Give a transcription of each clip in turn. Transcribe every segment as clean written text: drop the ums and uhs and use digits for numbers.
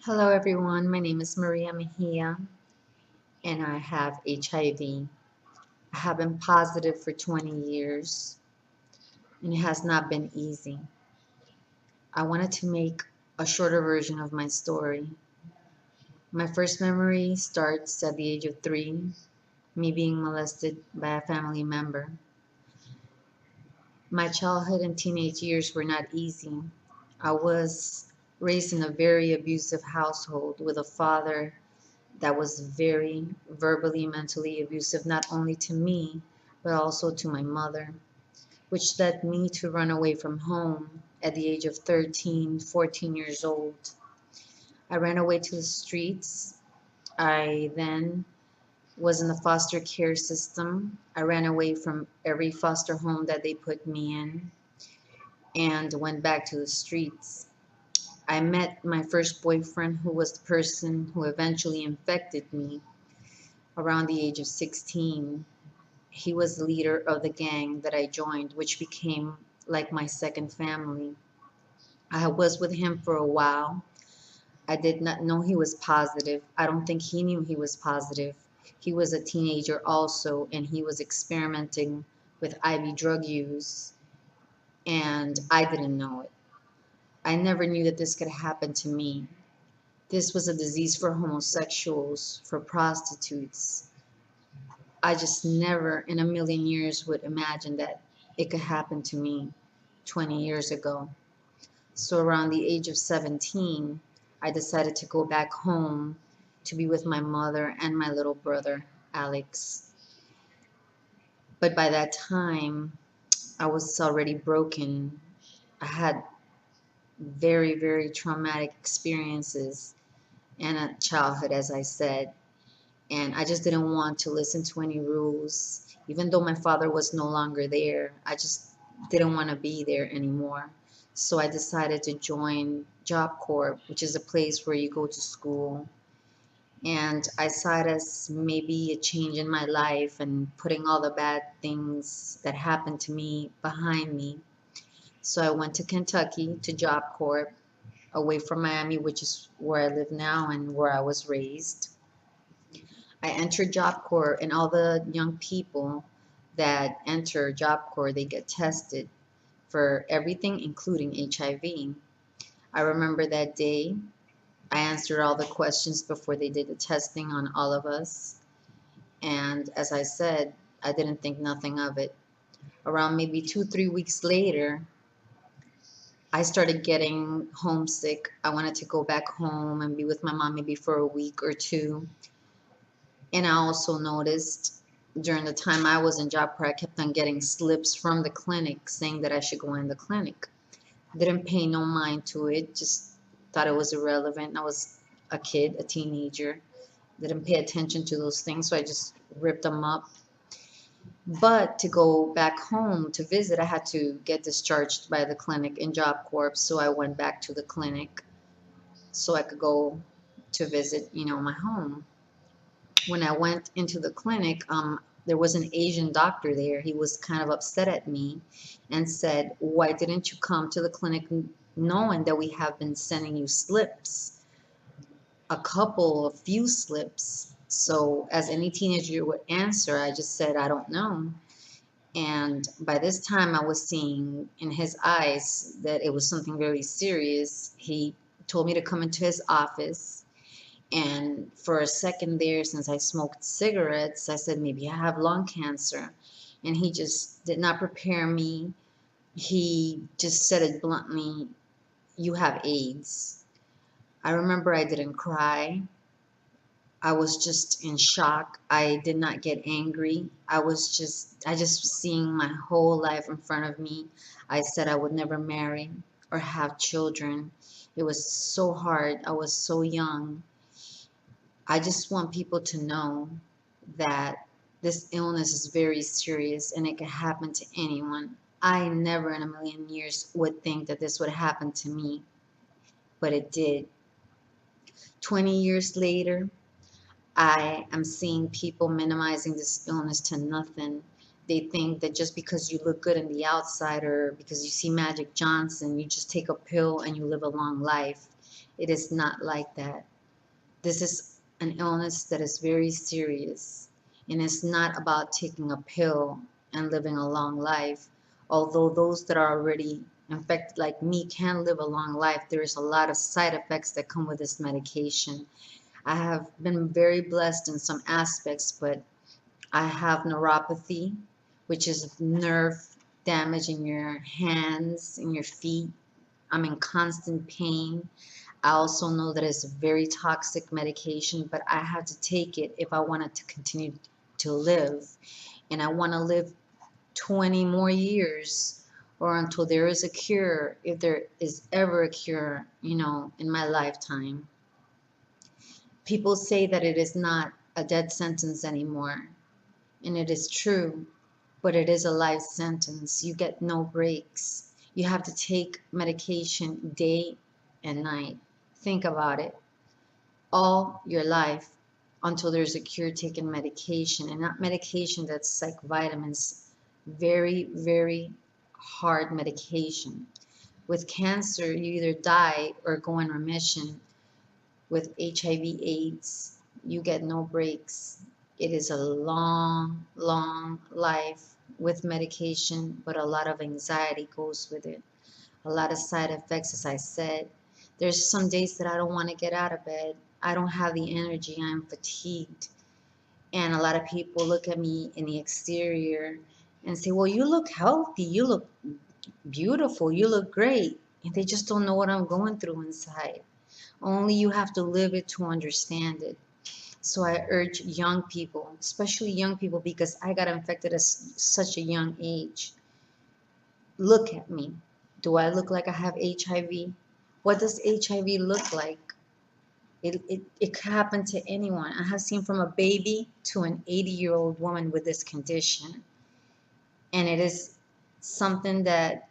Hello everyone, my name is Maria Mejia and I have HIV. I have been positive for 20 years and it has not been easy. I wanted to make a shorter version of my story. My first memory starts at the age of 3, me being molested by a family member. My childhood and teenage years were not easy. I was raised in a very abusive household with a father that was very verbally, mentally abusive, not only to me, but also to my mother, which led me to run away from home at the age of 13, 14 years old. I ran away to the streets. I then was in the foster care system. I ran away from every foster home that they put me in and went back to the streets. I met my first boyfriend, who was the person who eventually infected me around the age of 16. He was the leader of the gang that I joined, which became like my second family. I was with him for a while. I did not know he was positive. I don't think he knew he was positive. He was a teenager also, and he was experimenting with IV drug use, and I didn't know it. I never knew that this could happen to me. This was a disease for homosexuals, for prostitutes. I just never in a million years would imagine that it could happen to me 20 years ago. So around the age of 17, I decided to go back home to be with my mother and my little brother, Alex. But by that time, I was already broken. I had very, very traumatic experiences in a childhood, as I said. And I just didn't want to listen to any rules. Even though my father was no longer there, I just didn't want to be there anymore. So I decided to join Job Corps, which is a place where you go to school. And I saw it as maybe a change in my life and putting all the bad things that happened to me behind me. So I went to Kentucky to Job Corps, away from Miami, which is where I live now and where I was raised. I entered Job Corps, and all the young people that enter Job Corps, they get tested for everything, including HIV. I remember that day, I answered all the questions before they did the testing on all of us. And as I said, I didn't think nothing of it. Around maybe 2, 3 weeks later, I started getting homesick. I wanted to go back home and be with my mom maybe for a week or two. And I also noticed during the time I was in Job Corps, I kept on getting slips from the clinic saying that I should go in the clinic. Didn't pay no mind to it, just thought it was irrelevant. I was a kid, a teenager, didn't pay attention to those things, so I just ripped them up. But to go back home to visit, I had to get discharged by the clinic in Job Corps, so I went back to the clinic so I could go to visit, my home. When I went into the clinic, there was an Asian doctor there. He was kind of upset at me and said, "Why didn't you come to the clinic knowing that we have been sending you slips? A few slips." So, as any teenager would answer, I just said, "I don't know." And by this time, I was seeing in his eyes that it was something very serious. He told me to come into his office. And for a second there, since I smoked cigarettes, I said, maybe I have lung cancer. And he just did not prepare me. He just said it bluntly, "You have AIDS." I remember I didn't cry. I was just in shock. I did not get angry. I just was seeing my whole life in front of me. I said I would never marry or have children. It was so hard. I was so young. I just want people to know that this illness is very serious and it can happen to anyone. I never in a million years would think that this would happen to me, but it did. 20 years later, I am seeing people minimizing this illness to nothing. They think that just because you look good in the outside or because you see Magic Johnson, you just take a pill and you live a long life. It is not like that. This is an illness that is very serious, and it's not about taking a pill and living a long life. Although those that are already infected like me can live a long life, there's a lot of side effects that come with this medication. I have been very blessed in some aspects, but I have neuropathy, which is nerve damage in your hands, in your feet. I'm in constant pain. I also know that it's a very toxic medication, but I have to take it if I wanted to continue to live. And I want to live 20 more years or until there is a cure, if there is ever a cure, in my lifetime. People say that it is not a death sentence anymore, and it is true, but it is a life sentence. You get no breaks. You have to take medication day and night. Think about it. All your life until there's a cure, taking medication, and not medication that's like vitamins. Very, very hard medication. With cancer, you either die or go in remission. With HIV/AIDS, you get no breaks. It is a long, long life with medication, but a lot of anxiety goes with it. A lot of side effects, as I said. There's some days that I don't want to get out of bed. I don't have the energy. I'm fatigued. And a lot of people look at me in the exterior and say, well, you look healthy. You look beautiful. You look great. And they just don't know what I'm going through inside. Only you have to live it to understand it. So I urge young people, especially young people, because I got infected at such a young age. Look at me. Do I look like I have HIV? What does HIV look like? It could happen to anyone. I have seen from a baby to an 80-year-old woman with this condition. And it is something that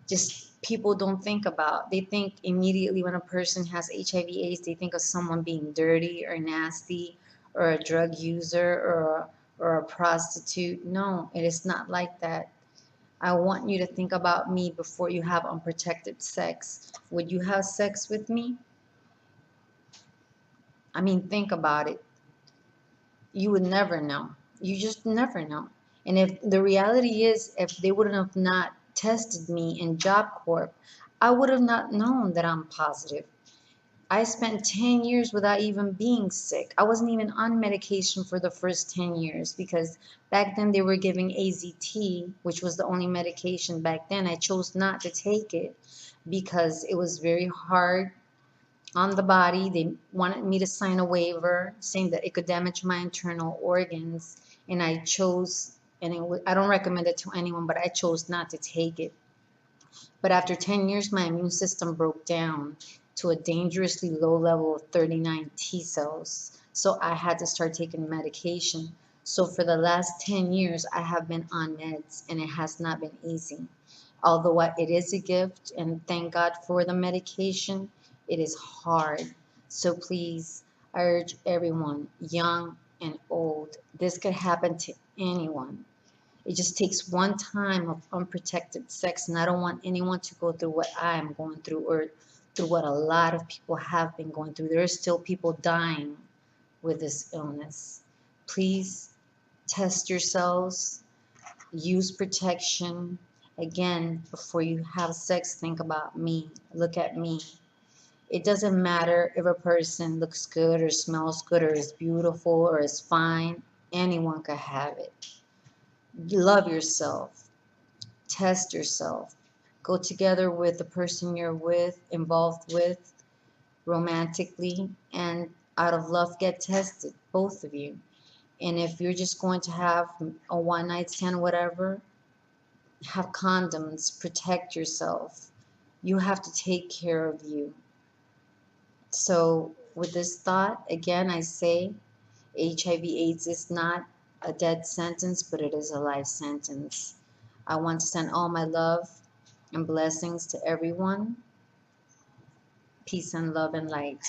just people don't think about. They think immediately when a person has HIV/AIDS, they think of someone being dirty or nasty or a drug user or a prostitute. No, it is not like that. I want you to think about me before you have unprotected sex. Would you have sex with me? I mean, think about it. You would never know. You just never know. And if the reality is, if they wouldn't have not tested me in Job Corp, I would have not known that I'm positive. I spent 10 years without even being sick. I wasn't even on medication for the first 10 years because back then they were giving AZT, which was the only medication back then. I chose not to take it because it was very hard on the body. They wanted me to sign a waiver saying that it could damage my internal organs, and I chose, and I don't recommend it to anyone, but I chose not to take it. But after 10 years, my immune system broke down to a dangerously low level of 39 T cells. So I had to start taking medication. So for the last 10 years, I have been on meds, and it has not been easy. Although it is a gift, and thank God for the medication, it is hard. So please, I urge everyone, young and old, this could happen to anyone. It just takes one time of unprotected sex, and I don't want anyone to go through what I am going through or through what a lot of people have been going through. There are still people dying with this illness. Please test yourselves, use protection. Again, before you have sex, think about me. Look at me. It doesn't matter if a person looks good or smells good or is beautiful or is fine. Anyone could have it. Love yourself. Test yourself. Go together with the person you're with, involved with, romantically, and out of love, get tested, both of you. And if you're just going to have a one night stand, whatever, have condoms, protect yourself. You have to take care of you. So, with this thought, again, I say HIV/AIDS is not a death sentence, but it is a life sentence. I want to send all my love and blessings to everyone. Peace and love and light.